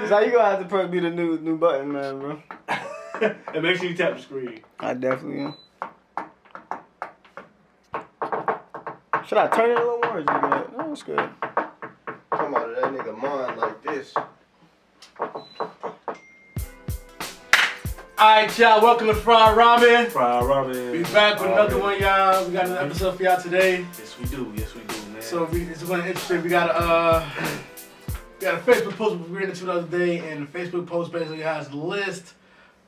So you gonna have to probably be the new button, man, bro. And make sure you tap the screen. I definitely am. Should I turn it a little more? Or is it good? Oh, it's good. Come out of that nigga mind like this. Alright, y'all, welcome to Fryedramen. Fryedramen. We back with another one, y'all. We got another episode for y'all today. Yes, we do, man. So it's going to interesting. We got a Facebook post we read into the other day, and the Facebook post basically has a list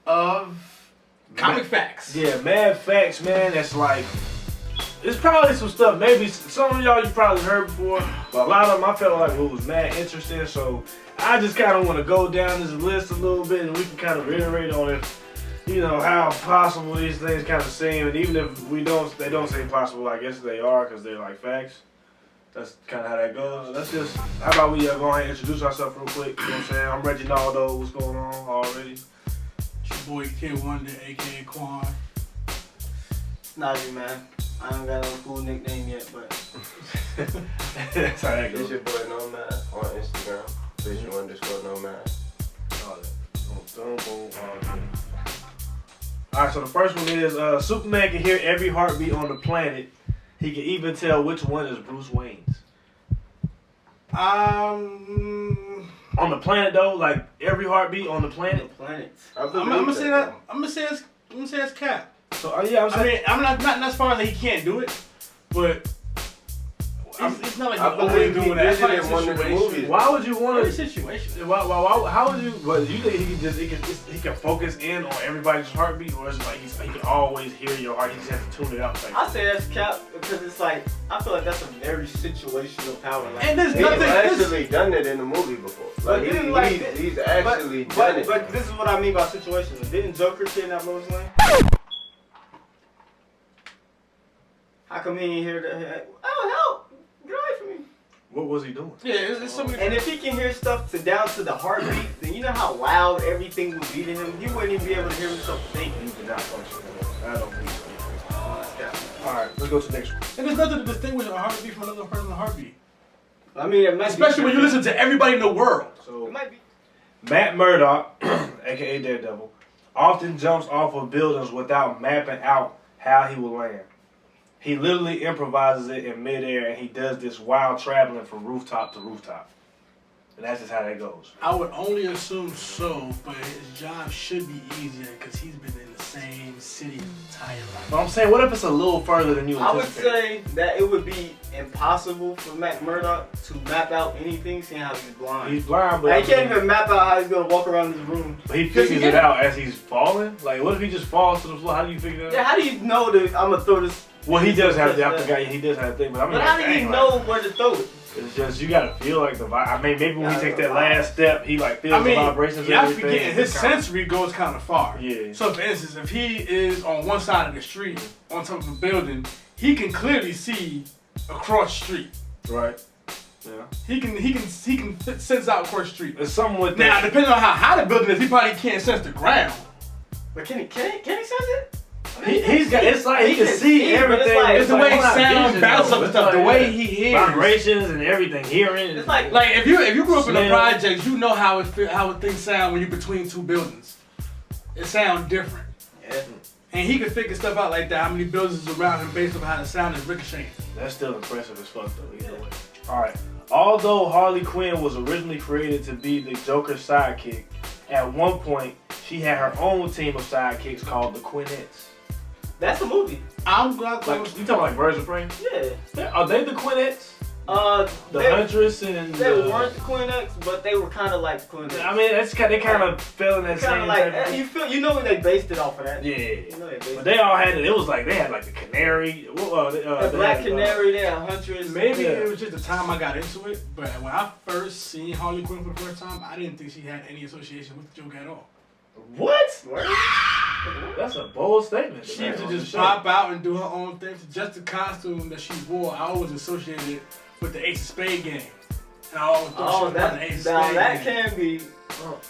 of comic facts. Yeah, mad facts, man. That's like, it's probably some stuff. Maybe some of y'all you probably heard before, but a lot of them I felt like it was mad interesting. So I just kind of want to go down this list a little bit, and we can kind of reiterate on it. You know how possible these things kind of seem, and even if they don't seem possible. I guess they are because they're like facts. That's kind of how that goes. Let's just, how about we go ahead and introduce ourselves real quick. You know what I'm saying? I'm Reginaldo. What's going on already? It's your boy Kid Wonder, aka Quan. Not you, man. I don't got no cool nickname yet, but That's how that It's goes. your boy Nomad on Instagram. Visual_Nomad. All that. Alright, so the first one is Superman can hear every heartbeat on the planet. He can even tell which one is Bruce Wayne's. On the planet though, like every heartbeat on the planet. I'm gonna say that. I'm gonna say it's cap. So yeah, I'm saying. I'm not as far as he can't do it, but it's not like I he's always believe he doing that. did it in one of the movies. Why would you want Every to? situation. How would you? But you think he can focus in on everybody's heartbeat, or is it like he can always hear your heart? He just has to tune it out. Like, I say that's cap because it's like I feel like that's a very situational power. Like, And there's He's nothing. actually done it in the movie before. Like, he's actually done it. But this is what I mean by situational. Didn't Joker kidnap Lois Lane? How come he ain't hear that? Oh help! Get away from me! what was he doing? Yeah, it's so many. And if he can hear stuff down to the heartbeat, then you know how loud everything would be to him. He wouldn't even be able to hear himself think. He did not function. I don't think so. Oh, that's cap. All right, let's go to the next one. And there's nothing to distinguish a heartbeat from another person's heartbeat. I mean, it might be Especially when you listen to everybody in the world. So It might be. Matt Murdock, aka Daredevil, often jumps off of buildings without mapping out how he will land. He literally improvises it in midair, and he does this while traveling from rooftop to rooftop. And that's just how that goes. I would only assume so, but his job should be easier because he's been in the same city his entire life. But I'm saying, what if it's a little further than you I would anticipate? say that it would be impossible for Matt Murdock to map out anything, seeing how he's blind. He's blind, but Like, he can't even map out how he's gonna walk around this room. But he figures it out as he's falling. Like, what if he just falls to the floor? How do you figure that Yeah, out? how do you know that I'm gonna throw this? Well, he does have. I Yeah. forgot. He does have a thing, but I mean, But how do dang, you like, know where to throw it? It's just you gotta feel like the vibe. I mean, maybe when he Yeah, takes the that vibe. last step, he like feels the vibrations. yeah, and I everything. forget. His It's kinda- sensory goes kind of far. Yeah. So, for instance, if he is on one side of the street, on top of a building, he can clearly see across the street. Right. Yeah. He can sense out across the street. It's something with Now, that. depending on how high the building is, he probably can't sense the ground. But can he sense it? I He's got. It's like he can see but everything. It's like, It's the way not sound vision, bounces though. up and It's stuff. The like, way yeah, he hears. vibrations and everything, hearing. It's like Like if you grew up in the Smell. projects, you know how things sound when you're between two buildings. It sounds different. yeah. And he can figure stuff out like that. How many buildings is around him based on how the sound is ricocheting. That's still impressive as fuck though. Either way. All right. Although Harley Quinn was originally created to be the Joker's sidekick, at one point she had her own team of sidekicks called the Quinnettes. That's a movie. I'm glad. Like you talking like Birds of Prey? Yeah. Are they the Quinnettes? The they, Huntress and they weren't the Quinnettes, but they were kind of like the Quinnettes. I mean, they kind of fell in that Kind same. of like type of- you know they based it off of that. Yeah. You know they based But it. they all had it. It was like they had like the canary. The Black Canary, they had Huntress. Maybe Yeah. it was just the time I got into it, but when I first seen Harley Quinn for the first time, I didn't think she had any association with the Joker at all. What? That's a bold statement. She used to just pop out and do her own thing. Just the costume that she wore, I always associated with the Ace of Spades game. And I always thought she was part of the Ace of now Spades that game. can be,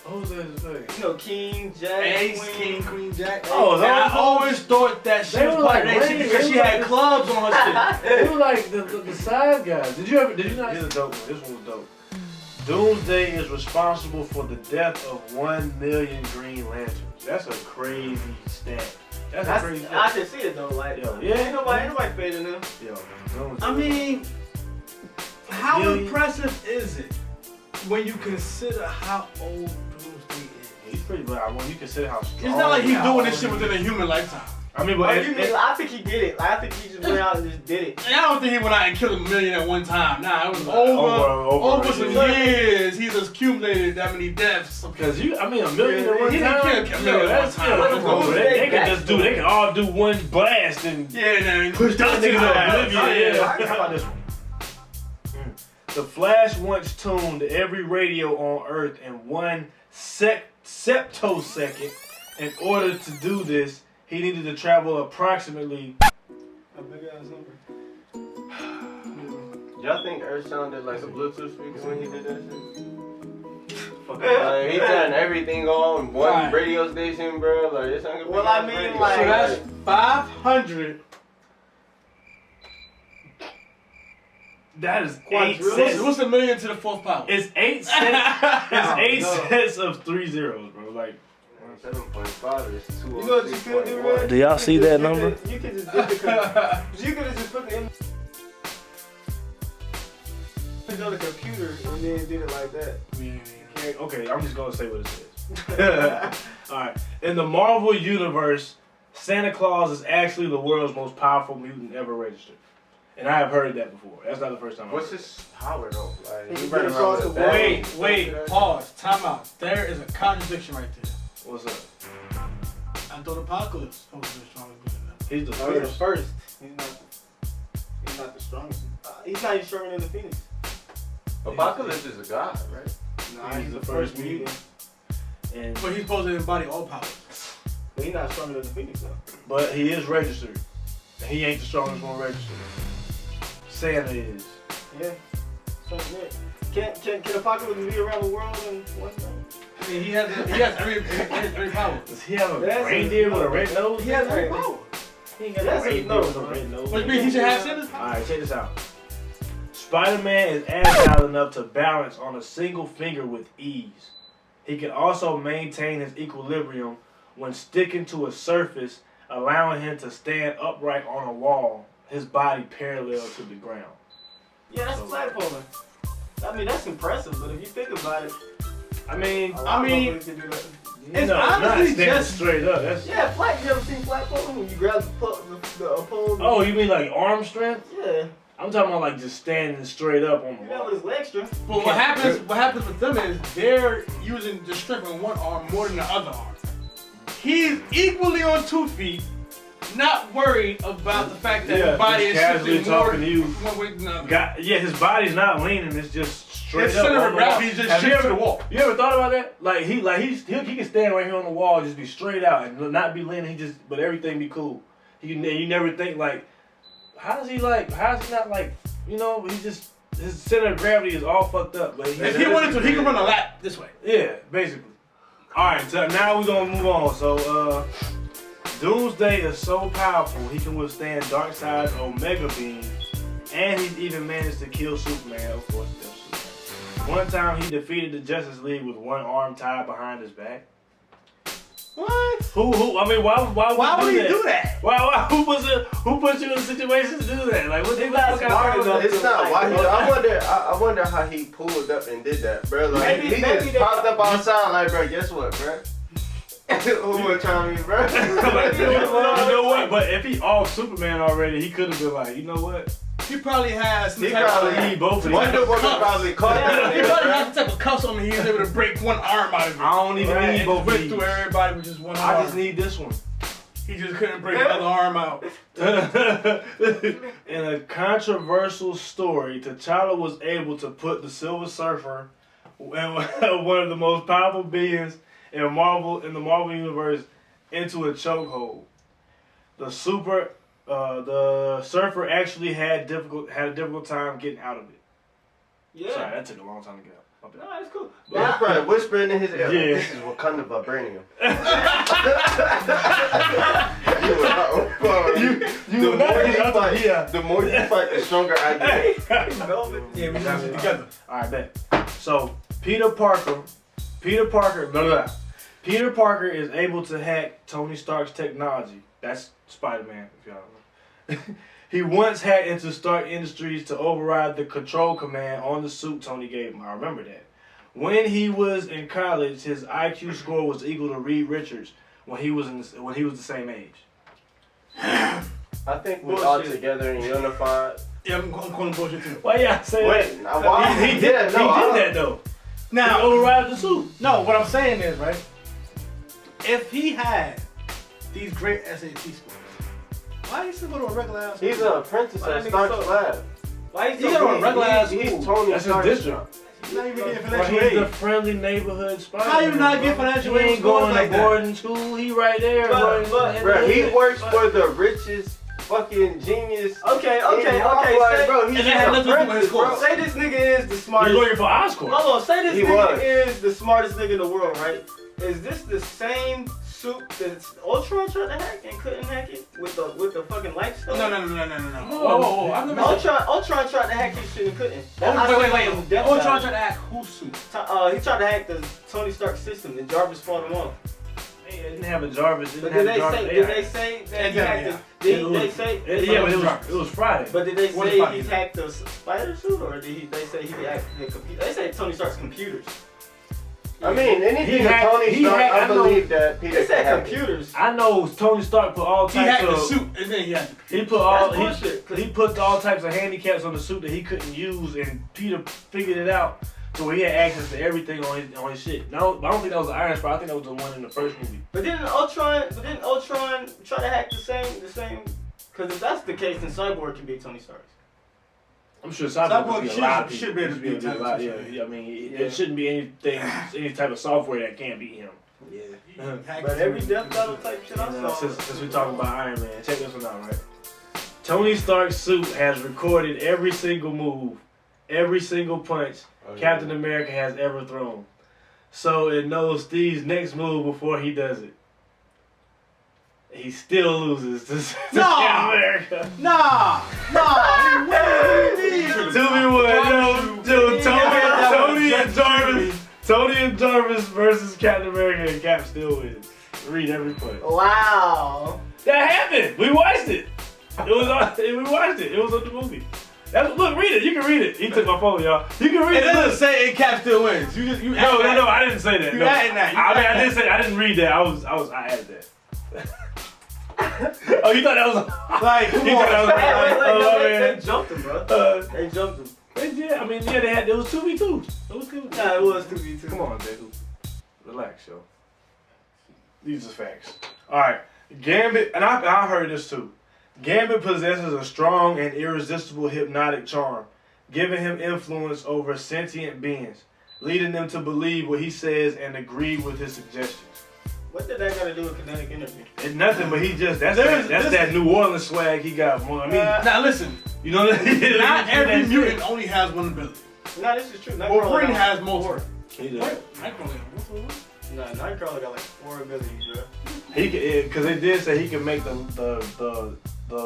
Who's that? you know, King, Jack, Ace, Queen. King, Queen, Jack. Oh, and I those- always thought that she They was were part of like that shit lame. because she They were had like- clubs on her shit. It was like the side guys. Did you not? This is a dope one. This one was dope. Doomsday is responsible for the death of 1 million Green Lanterns. That's a crazy stat. That's a crazy stat. I can see it though. Like, Yo, ain't nobody fading them. Yo, Doomsday. I mean, how impressive is it when you consider how old Doomsday is? He's pretty bad. When you consider how strong. It's not like he's doing this shit within a human lifetime. I mean, but I think he did it. Like, I think he just went out and just did it. And I don't think he went out and killed 1 million at one time. Nah, it was over some years. He's accumulated that many deaths. Because 1 million at one He time. didn't kill 1 million at one time. They can all do one blast and push that nigga to oblivion. Yeah. How about this one? The Flash once tuned every radio on Earth in 1 septosecond. In order to do this, he needed to travel approximately. A big ass number. Y'all think Earth sounded like a Bluetooth speaker when he did that shit? He turned everything on one radio station, bro. Like, it sounded Well, I mean, like, so that's 500. That is 8 cents. What's 1 million to the 4th power? It's 8 cents. It's 8 cents of 3 zeros, bro. Like 7.5 is 2. You know what you could do, man? Do y'all see that number? You could just dip the you could have just put the image on the computer and then did it like that. Okay, I'm just gonna say what it says. Alright. In the Marvel Universe, Santa Claus is actually the world's most powerful mutant ever registered. And I have heard that before. That's not the first time. What's his power though? Like, He he running around with a wait, bag. Wait, pause, time out. There is a contradiction right there. What's up? I thought Apocalypse was the strongest being. He's the No, he's the first. first. He's not the strongest. He's not even stronger than the Phoenix. Apocalypse is a god, right? Nah, He's the first mutant. And But he's supposed to embody all powers. But he's not stronger than the Phoenix though. but he is registered. And he ain't the strongest one registered. Santa is. Yeah. Something there. Can Apocalypse be around the world in one thing? I mean, he has every power. Does he have a That's reindeer with a red nose? He has every power. He ain't got That's a his reindeer nose, with a bro. red nose. Which means he should have Santa's power. Alright, check this out. Spider-Man is agile enough to balance on a single finger with ease. He can also maintain his equilibrium when sticking to a surface, allowing him to stand upright on a wall, his body parallel to the ground. Yeah, that's platforming. I mean, that's impressive, but if you think about it, I mean, motherfuckers can do that. It's not honestly standing just- straight up. That's, Yeah, you ever seen platforming when you grab the opposing? oh, you mean like arm strength? Yeah. I'm talking about like just standing straight up on the You know wall. his leg strength. But what happens with them is they're using the strength on one arm more than the other arm. He's equally on 2 feet, not worried about the fact that his body is casually shifting more talking to you. one way than the other. His body's not leaning. It's just straight His up. center on of the wall. gravity is just Have you shifted to ever- the wall. You ever thought about that? Like he can stand right here on the wall, and just be straight out and not be leaning. But everything be cool. You never think like, how is he not like, you know? His center of gravity is all fucked up. But If he wanted to, he could run a lap this way. yeah, basically. All right, so now we're gonna move on. So Doomsday is so powerful he can withstand Darkseid's Omega Beam, and he's even managed to kill Superman. Of course, that's Superman. One time he defeated the Justice League with one arm tied behind his back. What? Who? I mean, why Why would he do that? Why? Who put you in a situation to do that? Like, what they not smart enough. It's not why he. Like, I wonder how he pulled up and did that, bro. Like Maybe he just they- popped up outside, like, bro. Guess what, bro? Who was trying me, bro? you know what? But if he off Superman already, he could have been like, you know what? He probably has some He type probably of... need both of Wonder these. Woman probably caught that. He probably has some type of cuffs on him. He was able to break one arm out of it. I don't even Right, need and both just of went these. through everybody with just one arm. I just need this one. He just couldn't break the other arm out. In a controversial story, T'Challa was able to put the Silver Surfer, one of the most powerful beings in the Marvel universe, into a chokehold. The Surfer actually had a difficult time getting out of it. Yeah. Sorry, that took a long time to get out. My bad. No, it's cool. He's probably whispering in his ear. Yeah. This is Wakanda vibranium. You would not get out of here. The more you fight, the stronger I get. Yeah, we got it together. All right, bet. So Peter Parker, Peter Parker is able to hack Tony Stark's technology. That's Spider-Man, if y'all know. He once hacked into Stark Industries to override the control command on the suit Tony gave him. I remember that. When he was in college, his IQ score was equal to Reed Richards when he was the same age. I think we're all together and unified. Yeah, I'm calling bullshit too. Why y'all say Wait, that? why? He did that though. Now, He override the suit. no, what I'm saying is, right, if he had these great SAT scores, why he still go to a regular ass school? He's an apprentice Why at that nigga Stark's so- lab. Why He got a regular ass He's school. Tony That's his Stark's district. He's not even getting Well, financial he's the aid. friendly neighborhood Spider. How you not get financial He aid ain't going like to that? boarding school. He right there. But- Bro, he works for the richest fucking genius. Okay. Like, Say, bro, he's And that had an nothing to do with his apprentice, bro. course. say this nigga is the He's smartest. lawyer for Oscorp. Hold on. Say this He nigga was. is the smartest nigga in the world, right? Is this the same suit that Ultron tried to hack and couldn't hack it with the fucking light stuff? No. Whoa, I've never said. Ultron tried to hack his shit and couldn't. Wait. Ultron tried to act whose suit? He tried to hack the Tony Stark system and Jarvis fought him off. He didn't have a Jarvis. But did they say that he hacked the? Did they say? Yeah, but it was Friday. But did they What say if I he did? hacked the spider suit, or did they say he hacked the computer? They say Tony Stark's computers. I mean, anything He with hacked- Tony he Stark, hacked- I I know- believe that Peter They said can hack it. computers. I know Tony Stark put all He types hacked the of. suit, and then he had He put all That's bullshit, 'cause- he put all types of handicaps on the suit that he couldn't use, and Peter figured it out. So he had access to everything on his shit. No, I don't think that was the Iron Spider. I think that was the one in the first movie. But didn't Ultron try to hack the same? Because if that's the case, then Cyborg can be Tony Stark. I'm sure Cyborg Cyborg could be a lot of should people. be able to Should be a lot. Tony Yeah, I mean, Yeah. there shouldn't be any type of software that can't beat him. Yeah. But every death battle type shit I saw. Since we talking about Iron Man, check this one out, right? Tony Stark's suit has recorded every single move, every single punch Captain America has ever thrown. So it knows Steve's next move before he does it. He still loses to Captain America. Nah. Tell me what, Tony and Jarvis versus Captain America, and Cap still wins. Read every punch. Wow. That happened. We watched it. We watched it. It was on the movie. Look, read it. You can read it. He took my phone, y'all. You can read It it. doesn't Look. say Cap still wins. You No. I didn't say that. You no. adding that. I didn't read that. I added that. Oh, you thought that was Like, come You thought that was Wait, man. they jumped him, bro. They jumped him. It was 2v2. It was good. Nah, it was 2v2. Come on, baby. Relax, yo. These are facts. Alright. Gambit, and I heard this too. Gambit possesses a strong and irresistible hypnotic charm, giving him influence over sentient beings, leading them to believe what he says and agree with his suggestions. What did that got to do with kinetic energy? It's nothing, but he just, that's that New Orleans swag he got. I mean, now listen. you know that? Not every mutant only has one ability. No, this is true. Wolverine has multiple. He does. Nah, Nightcrawler got like 4 abilities, bro. He because they did say he can make the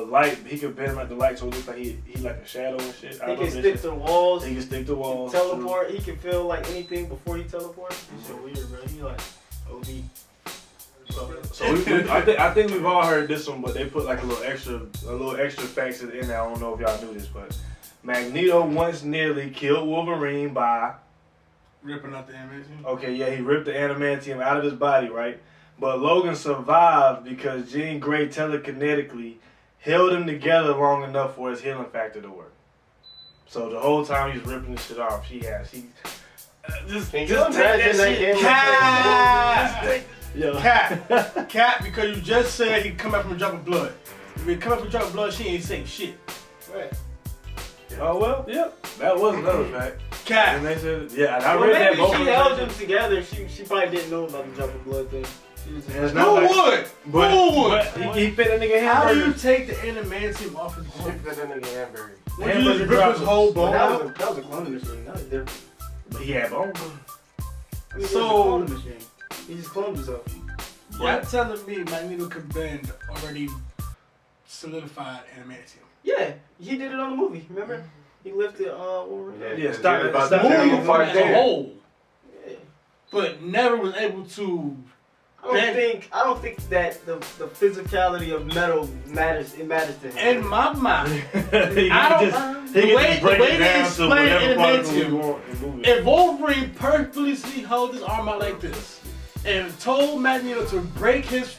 light. He can bend like the light, so it looks like he like a shadow and shit. He can stick to walls. He can stick to walls. Teleport. He can feel like anything before he teleports. This shit weird, bro. He like OD. So I think we've all heard this one, but they put like a little extra facts in there. I don't know if y'all knew this, but Magneto once nearly killed Wolverine by Ripping out the adamantium. Okay, yeah, he ripped the adamantium out of his body, right? But Logan survived because Jean Grey telekinetically held him together long enough for his healing factor to work. So the whole time he's ripping this shit off, just take that shit. Cat, because you just said he come out from a drop of blood. If he come out from a drop of blood, she ain't saying shit. Right. Oh well, yep. That was another fact. Cat. And they said, yeah, and I Well, read that maybe both she of them. held them together. She probably didn't know about the drop of blood thing. She was just It's like, not Who like- would? Who would? But he fit a nigga How do you hamburger. take the adamantium off his bone? Shit that nigga hamburger. Would you just Hamburger rip droppers. his whole well, bone out? that was a cloning machine. That was different. But he had bones. I mean, So- it was a cloning machine. He just cloned himself. You're telling me Magneto could bend already solidified adamantium? Yeah, he did it on the movie. Remember? He lifted Wolverine. Stop it. About Stop the it. Moved terrible part as a there. whole, Yeah. but never was able to. I don't think that the physicality of metal matters. It matters to him. In my mind, He I can don't. just- The he can way just break they it down to explain whatever it part makes of the you. movie want and move it. If Wolverine purposely held his arm out like this and told Magneto to break his,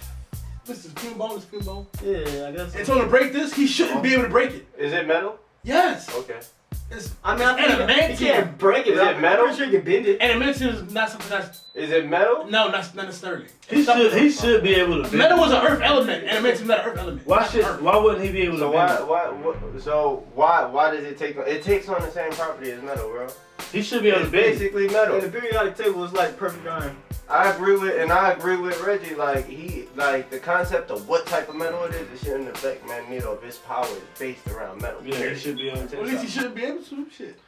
this is finger bone, Yeah, I guess. and told him to break this, he shouldn't be able to break it. Is it metal? Yes. Okay. I think he can't break it. Is it metal? I'm pretty sure he can bend it. And adamantium is not something that's Is it metal? no, not necessarily. He should be able to. Metal was an earth element, and adamantium is not an earth element. Why wouldn't he be able So to? why does it take? It takes on the same property as metal, bro. He should be able It's to bend it. basically And metal. the periodic table is like perfect iron. I agree with Reggie. Like the concept of what type of metal it is, it shouldn't affect Magneto if his power is based around metal. Yeah, he should be able to. At least he shouldn't be able to. Shit.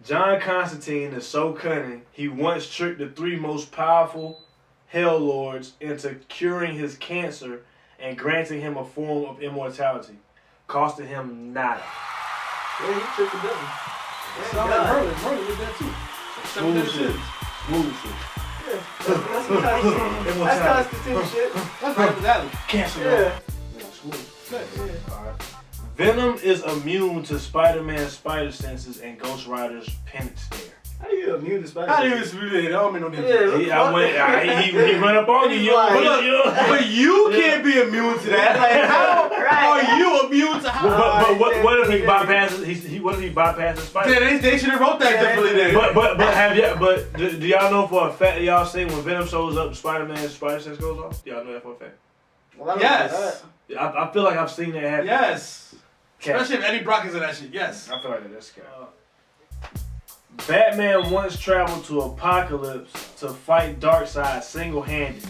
John Constantine is so cunning, he once tricked the 3 most powerful Hell Lords into curing his cancer and granting him a form of immortality, costing him nada. Yeah, he tricked the devil. Sound like Merlin did that too. Smooth shit. Smooth shit. Yeah, that's Constantine shit. That's right with that. Cancer. Yeah. Smooth. Venom is immune to Spider-Man's spider senses and Ghost Rider's penance stare. How you immune to spider? How do you dispute it? I don't mean no Yeah, difference. He run up on you. But you can't be immune to that. Like, how are you immune to how? But what if he bypasses? What if he bypasses Spider? Then they should have wrote that differently. Then. But do y'all know for a fact? Y'all seen when Venom shows up, Spider-Man's spider sense goes off? Y'all know that for a fact? Yes. I feel like I've seen that happen. Yes. Especially if Eddie Brock is in that shit. Yes. I feel like that's scary. Batman once traveled to Apocalypse to fight Darkseid single-handed.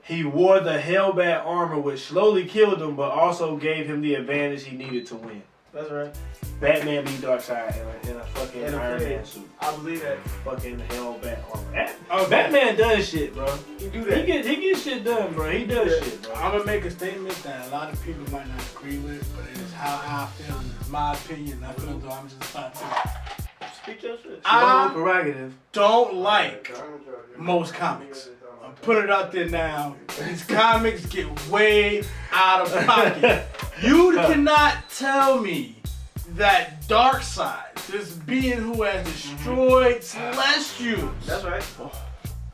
He wore the Hellbat armor, which slowly killed him, but also gave him the advantage he needed to win. That's right. Batman beat Darkseid in a fucking Iron Man suit. I believe that. Fucking Hellbat armor. Batman does shit, bro. He do that. He gets shit done, bro. He does shit, bro. I'm gonna make a statement that a lot of people might not agree with, but it is how I feel. It's my opinion. I feel though I'm just about to. Speak your shit. I prerogative. don't like most comics. I'm putting it out there now. These comics get way out of pocket. You cannot tell me that Darkseid, this being who has destroyed Celestials, That's right.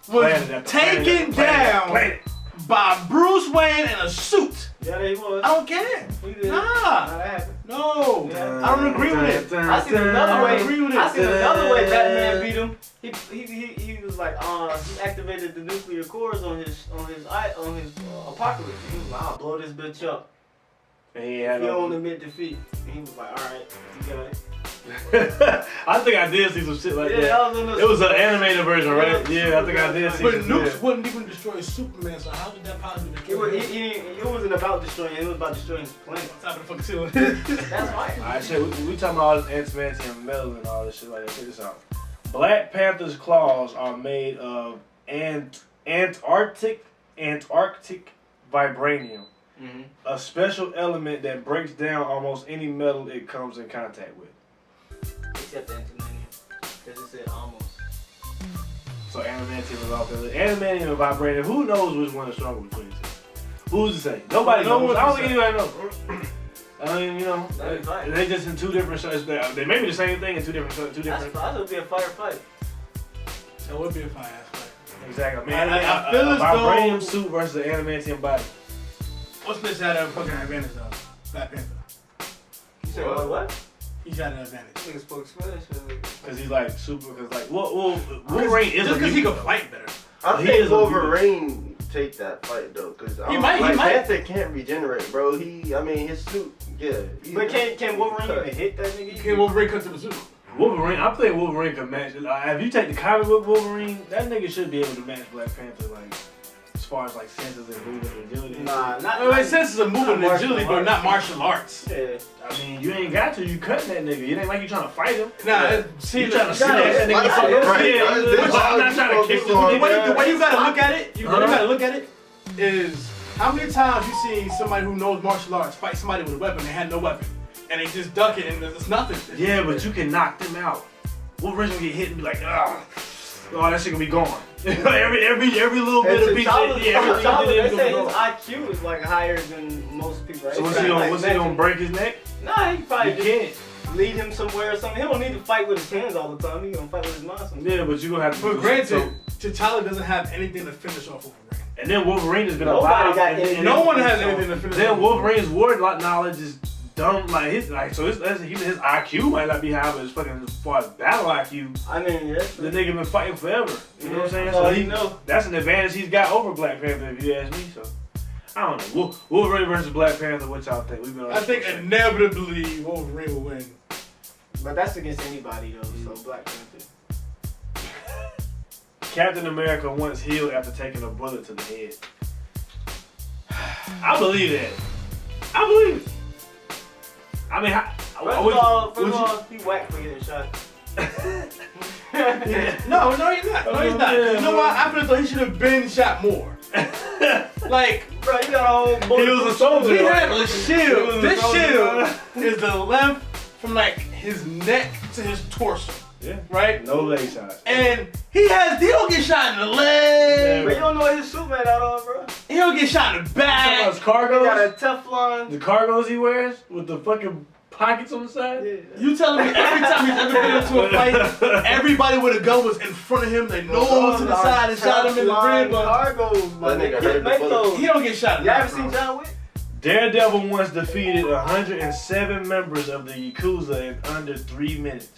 was taken down by Bruce Wayne in a suit. Yeah, he was. I don't care. He did. Nah. That happened. No. Yeah. I don't agree with it. I seen another way. I agree with it. I seen another way Batman beat him. He was like, he activated the nuclear cores on his apocalypse. He was like, I'll blow this bitch up. And he had He owned him in defeat. And he was like, all right, you got it. I think I did see some shit like Yeah, that. that was in the. It was an animated version, right? Yeah, I think I did see But some nukes shit. wouldn't even destroy Superman, so how did that possibly It wasn't about destroying. It was about destroying his planet. top of the fucking ceiling? That's right. Alright, shit, we talking about all this adamantium metal and all this shit like that. Check this out. Black Panther's claws are made of Antarctic vibranium, a special element that breaks down almost any metal it comes in contact with. Except antimonium, because it said almost. So adamantium is off the list. Adamantium and vibranium. Who knows which one is stronger between the two? Who's to say? Nobody knows. I don't think anybody knows. I mean, you know, they just in two different shows. They may be the same thing in two different shows. That would be a firefight. That would be a fine ass fight. Exactly. Man, I feel as vibranium though- suit versus the adamantium body. What's this had a fucking advantage though? Black Panther. You said what? He's had an advantage. Nigga spoke Spanish. Because he's like super, because like, well Wolverine is just a because he mutant. can fight better. I He think is a Wolverine take that fight though, because He might. Panther can't regenerate, bro. His suit, yeah. But can Wolverine even hit that nigga? Can Wolverine cut to the suit? Wolverine, I think Wolverine could match. If you take the comic book Wolverine, that nigga should be able to match Black Panther, like as far as like senses and movement and agility. Nah, Well, it senses of movement and agility, but not martial arts. Yeah. I mean, you ain't got to. You cutting that nigga. It ain't like you trying to fight him. Nah, see, You trying to see, snatch that nigga fucking I'm not trying to kick this the nigga. way you gotta look at it, you gotta look at it is how many times you see somebody who knows martial arts fight somebody with a weapon and had no weapon. and they just duck it and there's nothing. Yeah, but you can knock them out. Wolverine's gonna get hit and be like, oh, that shit gonna be gone. every little bit of piece. They say his IQ is like higher than most people. Right? So what's he gonna break his neck? Nah, he probably can't lead him somewhere or something. He don't need to fight with his hands all the time. He gonna fight with his mind sometimes. Yeah, but you gonna have to. But granted, T'Challa doesn't have anything to finish off Wolverine. And then Wolverine is gonna lie. No one has anything to finish. Then Wolverine's war knowledge is dumb. Like his IQ might not be high, but his fucking as far as battle IQ. I mean, yeah. The nigga been fighting forever. You know what I'm saying? So that's an advantage he's got over Black Panther, if you ask me. So I don't know. Wolverine versus Black Panther. What y'all think? I think inevitably Wolverine will win. But that's against anybody though. So Black Panther. Captain America once healed after taking a bullet to the head. I believe that. I believe it. I mean, first of all, he whacked for getting shot. No, he's not. No, he's not. You know what? I feel as though he should have been shot more. Like, bro, you got a whole bullet. He was a soldier. He had a shield. This shield is the length from like his neck to his torso. Yeah. Right? No leg shots. And he don't get shot in the leg. But you don't know what his suit made out of, bro. He don't get shot in the back. His cargos? He got a Teflon. The cargos he wears with the fucking pockets on the side? Yeah. You telling me every time he's ever been into a fight, everybody with a gun was in front of him, they nose to the side and shot him in the rib? Cargos, my nigga. He don't get shot in the the back. You ever seen John Wick? Daredevil once defeated 107 members of the Yakuza in under 3 minutes.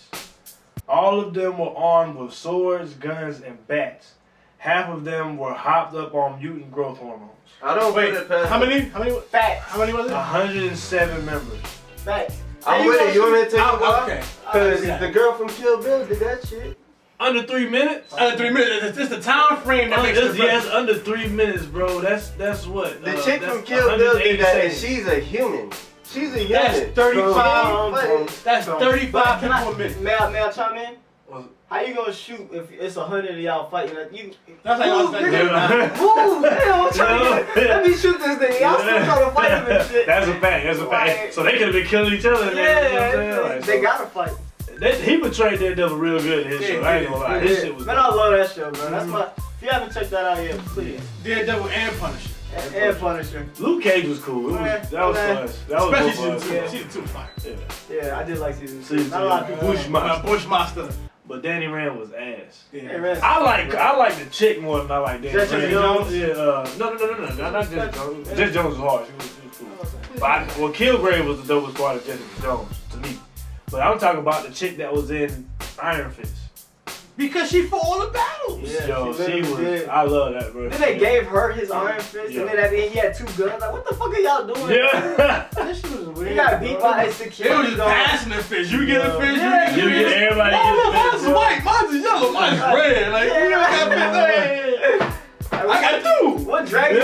All of them were armed with swords, guns, and bats. Half of them were hopped up on mutant growth hormones. I don't wait. How many? Facts. How many was it? 107 members. Facts. I'm with it. You want me to take a while? Okay. Because the girl from Kill Bill did that shit. Under 3 minutes? Under 3 minutes. It's the time frame that makes it. Yes, under 3 minutes, bro. That's what. The chick from Kill Bill did that, and she's a human. She's a human. That's 35. That's 35 Can people a minute. May I chime in? How you gonna shoot if it's 100 of y'all fighting? That's like I was saying. Move! Let me shoot this thing. Y'all still trying to fight him and shit. That's a fact. Like, so they could have been killing each other. Yeah, they gotta fight. He portrayed Daredevil real good in his show. I ain't gonna lie. His shit was. Man, I love that show, bro. That's my. If you haven't checked that out yet, please. Daredevil and Punisher. And Punisher. Luke Cage was cool. That was fun. That was especially season 2 fire. Yeah, I did like season 2. Not a lot of people. Bushmaster. But Danny Rand was ass. Yeah. I like the chick more than I like Danny Rand. Jessica Jones? Yeah, no, not Jessica Jones. Jessica Jones was hard. She was cool. But Kilgrave was the dopest part of Jessica Jones to me. But I'm talking about the chick that was in Iron Fist. Because she fought all the battles. Yeah, yo, she was. Did. I love that, bro. Then they gave her his Iron Fist, and then at the end he had 2 guns. Like, what the fuck are y'all doing? Yeah. This shit was weird. He got beat by his security. They were just passing the fish. You get a fish, you get everybody. Oh, mine's white, mine's yellow, mine's red. Like, you got fish. I got 2. What dragon?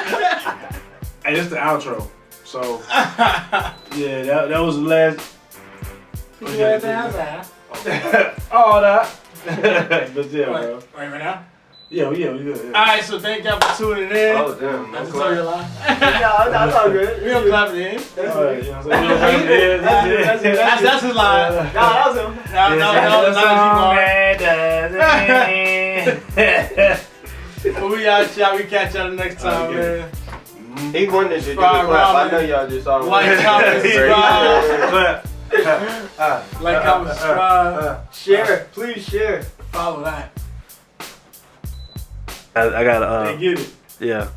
Yeah. Hey, this the outro. So, yeah, that was the last. All that. But yeah, bro. Right now? Yeah, we good. Yeah. Alright, so thank y'all for tuning in. Oh, damn. That's all your lie. That's all good. We don't clap it in. Alright, you know what I'm saying? That's his line. Nah, that was him. But we out, y'all. We catch y'all the next time, man. He wanted to do the clap. I know y'all just saw him. Like, comment, subscribe. Like, comment, subscribe. Share. Please share. Follow that. I gotta, They get it. yeah.